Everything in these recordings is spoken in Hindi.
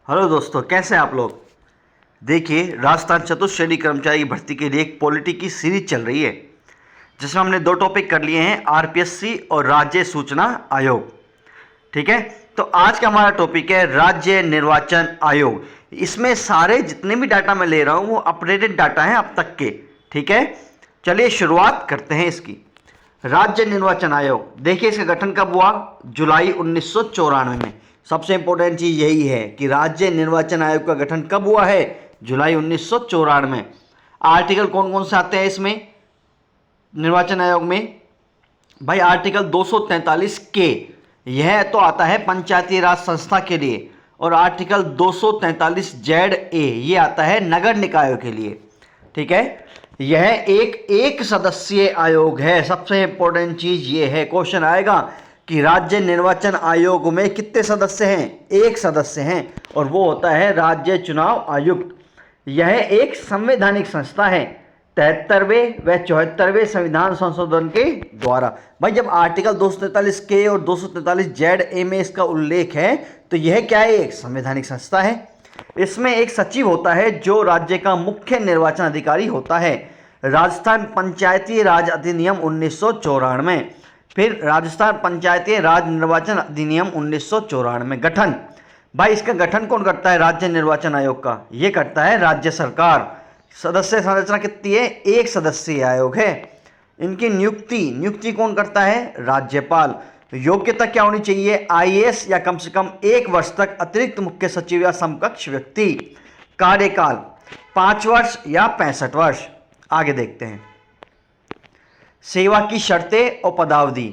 हेलो दोस्तों, कैसे हैं आप लोग। देखिए, राजस्थान चतुश्रेणी कर्मचारी की भर्ती के लिए एक पॉलिटी की सीरीज चल रही है जिसमें हमने दो टॉपिक कर लिए हैं, आरपीएससी और राज्य सूचना आयोग। ठीक है, तो आज का हमारा टॉपिक है राज्य निर्वाचन आयोग। इसमें सारे जितने भी डाटा मैं ले रहा हूं वो अपडेटेड डाटा हैं अब तक के। ठीक है, चलिए शुरुआत करते हैं इसकी। राज्य निर्वाचन आयोग, देखिए इसका गठन कब हुआ? जुलाई 1994 में। सबसे इंपॉर्टेंट चीज यही है कि राज्य निर्वाचन आयोग का गठन कब हुआ है? जुलाई 1994 में। आर्टिकल कौन कौन से आते हैं इसमें निर्वाचन आयोग में? भाई आर्टिकल 243 के, यह तो आता है पंचायती राज संस्था के लिए, और आर्टिकल 243 जेड ए ये आता है नगर निकायों के लिए। ठीक है, यह एक सदस्यीय आयोग है। सबसे इंपॉर्टेंट चीज ये है, क्वेश्चन आएगा कि राज्य निर्वाचन आयोग में कितने सदस्य हैं? एक सदस्य हैं, और वो होता है राज्य चुनाव आयुक्त। यह एक संवैधानिक संस्था है 73वें व 74वें संविधान संशोधन के द्वारा। भाई जब आर्टिकल 243 के और 243 जेड ए में इसका उल्लेख है तो यह क्या है? एक संवैधानिक संस्था है। इसमें एक सचिव होता है जो राज्य का मुख्य निर्वाचन अधिकारी होता है। राजस्थान पंचायती राज अधिनियम 1994, फिर राजस्थान पंचायती राज निर्वाचन अधिनियम 1994 गठन। भाई इसका गठन कौन करता है? राज्य निर्वाचन आयोग का ये करता है राज्य सरकार। सदस्य संरचना कितनी है? एक सदस्यीय आयोग है। इनकी नियुक्ति कौन करता है? राज्यपाल। योग्यता क्या होनी चाहिए? आईएएस या कम से कम 1 वर्ष तक अतिरिक्त मुख्य सचिव या समकक्ष व्यक्ति। कार्यकाल 5 वर्ष या 65 वर्ष। आगे देखते हैं सेवा की शर्तें और पदावधि।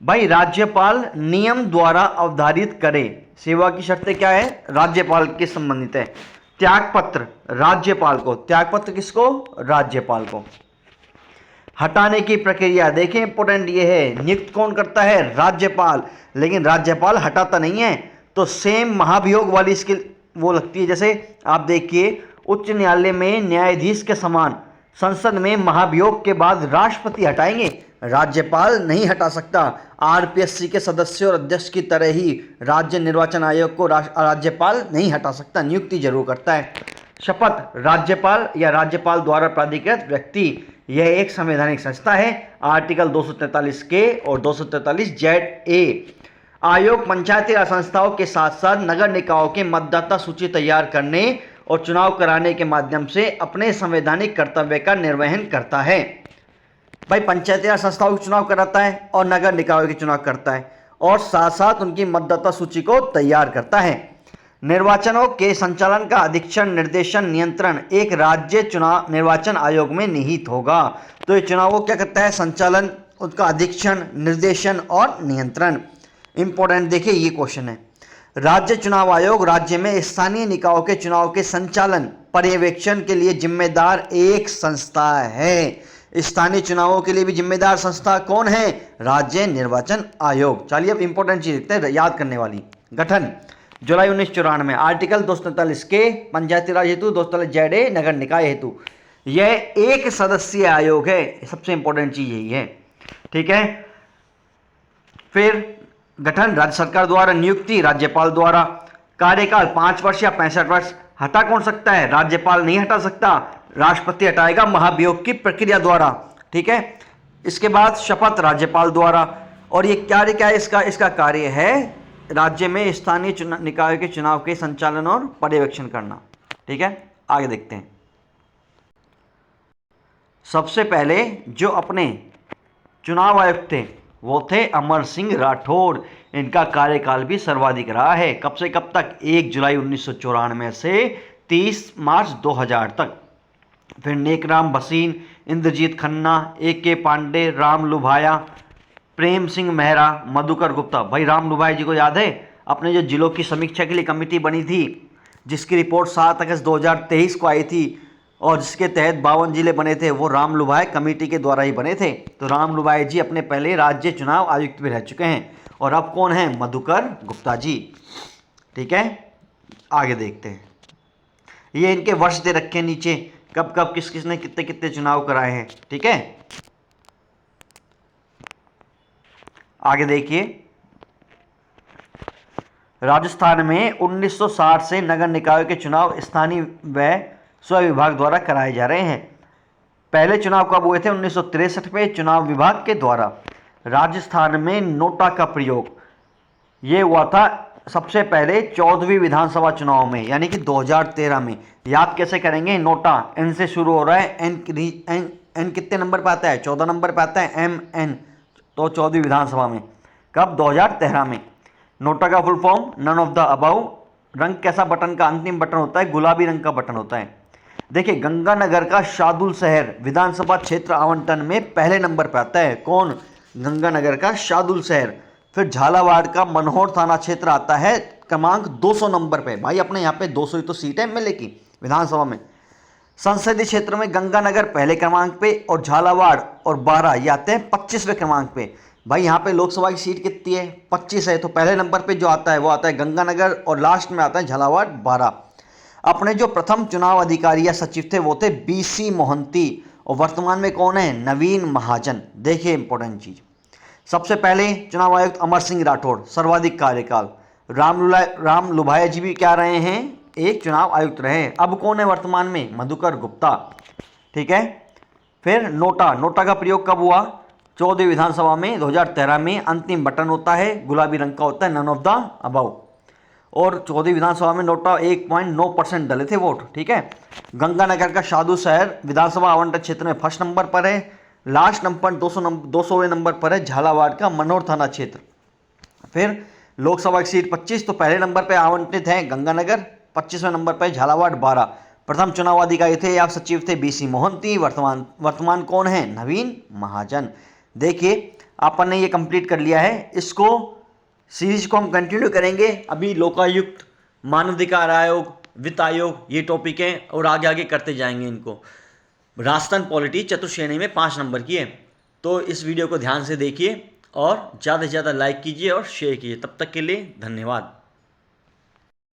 भाई राज्यपाल नियम द्वारा अवधारित करे। सेवा की शर्तें क्या है? राज्यपाल के संबंधित है। त्यागपत्र राज्यपाल को। त्यागपत्र किसको? राज्यपाल को। हटाने की प्रक्रिया देखिए, इंपॉर्टेंट ये है, नियुक्त कौन करता है? राज्यपाल। लेकिन राज्यपाल हटाता नहीं है, तो सेम महाभियोग वाली इसकी वो लगती है। जैसे आप देखिए, उच्च न्यायालय में न्यायाधीश के समान संसद में महाभियोग के बाद राष्ट्रपति हटाएंगे, राज्यपाल नहीं हटा सकता। आरपीएससी के सदस्य और अध्यक्ष की तरह ही राज्य निर्वाचन आयोग को राज्यपाल नहीं हटा सकता, नियुक्ति जरूर करता है। शपथ राज्यपाल या राज्यपाल द्वारा प्राधिकृत व्यक्ति, यह एक संवैधानिक संस्था है। आर्टिकल 243 के और 243 जेड ए। आयोग पंचायती राज संस्थाओं के साथ साथ नगर निकायों के मतदाता सूची तैयार करने और चुनाव कराने के माध्यम से अपने संवैधानिक कर्तव्य का निर्वहन करता है। भाई पंचायती राज संस्थाओं के चुनाव कराता है और नगर निकायों के चुनाव करता है, और साथ साथ उनकी मतदाता सूची को तैयार करता है। निर्वाचनों के संचालन का अधीक्षण, निर्देशन, नियंत्रण एक राज्य चुनाव निर्वाचन आयोग में निहित होगा। तो ये चुनावों क्या करता है? संचालन, उसका अधीक्षण, निर्देशन और नियंत्रण। इंपॉर्टेंट देखिए ये क्वेश्चन है। राज्य चुनाव आयोग राज्य में स्थानीय निकायों के चुनाव के संचालन पर्यवेक्षण के लिए जिम्मेदार एक संस्था है। स्थानीय चुनावों के लिए भी जिम्मेदार संस्था कौन है? राज्य निर्वाचन आयोग। चलिए अब इंपॉर्टेंट चीज देखते हैं याद करने वाली। गठन जुलाई 1994, आर्टिकल 243 के पंचायती राज हेतु, 243 जेड ए नगर निकाय हेतु। यह एक सदस्यीय आयोग है, सबसे इंपॉर्टेंट चीज यही है। ठीक है, फिर गठन राज्य सरकार द्वारा, नियुक्ति राज्यपाल द्वारा। कार्यकाल 5 वर्ष या 65 वर्ष। हटा कौन सकता है? राज्यपाल नहीं हटा सकता, राष्ट्रपति हटाएगा महाभियोग की प्रक्रिया द्वारा। ठीक है, इसके बाद शपथ राज्यपाल द्वारा। और ये कार्य क्या है इसका? इसका कार्य है राज्य में स्थानीय निकायों के चुनाव के संचालन और पर्यवेक्षण करना। ठीक है, आगे देखते हैं। सबसे पहले जो अपने चुनाव आयुक्त थे वो थे अमर सिंह राठौड़। इनका कार्यकाल भी सर्वाधिक रहा है। कब से कब तक? 1 जुलाई 1994 से 30 मार्च 2000 तक। फिर नेकराम भसीन, इंद्रजीत खन्ना, AK पांडे, राम लुभाया, प्रेम सिंह मेहरा, मधुकर गुप्ता। भाई राम लुभाया जी को याद है? अपने जो जिलों की समीक्षा के लिए कमेटी बनी थी जिसकी रिपोर्ट 7 अगस्त 2023 को आई थी और जिसके तहत 52 जिले बने थे, वो राम लुभाय कमेटी के द्वारा ही बने थे। तो राम लुभाय जी अपने पहले राज्य चुनाव आयुक्त भी रह चुके हैं, और अब कौन है? मधुकर गुप्ता जी। ठीक है, आगे देखते हैं। ये इनके वर्ष दे रखे नीचे, कब कब किस किसने कितने कितने चुनाव कराए हैं। ठीक है, आगे देखिए। राजस्थान में 1960 से नगर निकायों के चुनाव स्थानीय व स्वयं विभाग द्वारा कराए जा रहे हैं। पहले चुनाव कब हुए थे? 1963 में चुनाव विभाग के द्वारा। राजस्थान में नोटा का प्रयोग ये हुआ था सबसे पहले 14वीं विधानसभा चुनाव में, यानी कि 2013 में। याद कैसे करेंगे? नोटा एन से शुरू हो रहा है, एन कितने नंबर पे आता है? 14 नंबर पे आता है, एम एन, तो 14वीं विधानसभा में। कब? 2013 में। नोटा का full form none of the above. रंग कैसा बटन का अंतिम बटन होता है? गुलाबी रंग का बटन होता है। देखिए, गंगानगर का शार्दुल शहर विधानसभा क्षेत्र आवंटन में पहले नंबर पर आता है। कौन? गंगानगर का शार्दुल शहर। फिर झालावाड़ का मनोहर थाना क्षेत्र आता है क्रमांक 200 नंबर पे। भाई अपने यहाँ पे 200 ही तो सीट है एमएलए की विधानसभा में। संसदीय क्षेत्र में गंगानगर पहले क्रमांक पे और झालावाड़ और बारां ये आते हैं 25वें क्रमांक पे। भाई यहाँ पे लोकसभा की सीट कितनी है? 25 है। तो पहले नंबर पे जो आता है वो आता है गंगानगर और लास्ट में आता है झालावाड़ बारां। अपने जो प्रथम चुनाव अधिकारी या सचिव थे वो थे बीसी मोहंती और वर्तमान में कौन है? नवीन महाजन। देखिए इंपॉर्टेंट चीज, सबसे पहले चुनाव आयुक्त अमर सिंह राठौड़, सर्वाधिक कार्यकाल। राम लुभाया जी भी क्या रहे हैं? एक चुनाव आयुक्त रहे। अब कौन है वर्तमान में? मधुकर गुप्ता। ठीक है। फिर नोटा का प्रयोग कब हुआ? 14वीं विधानसभा में 2013 में। अंतिम बटन होता है गुलाबी रंग का होता है, नन ऑफ द अबाउ। और 14वीं विधानसभा में नोटा 1.9% डले थे वोट। ठीक है। गंगानगर का शार्दुल शहर विधानसभा आवंटन क्षेत्र में फर्स्ट नंबर पर है। लास्ट नंबर 200वें नंबर पर है झालावाड़ का मनोहर थाना क्षेत्र। फिर लोकसभा की सीट 25, तो पहले नंबर पर आवंटित है गंगानगर, 25वें नंबर पर झालावाड़ बारां। प्रथम चुनाव अधिकारी थे या सचिव थे बीसी मोहंती। वर्तमान कौन है? नवीन महाजन। देखिए अपन ने ये कंप्लीट कर लिया है। इसको सीरीज को हम कंटिन्यू करेंगे। अभी लोकायुक्त, मानवाधिकार आयोग, वित्त आयोग ये टॉपिक हैं और आगे आगे करते जाएंगे इनको। राजस्थान पॉलिटी चतुश्रेणी में 5 नंबर की है। तो इस वीडियो को ध्यान से देखिए और ज़्यादा से ज़्यादा लाइक कीजिए और शेयर कीजिए। तब तक के लिए धन्यवाद।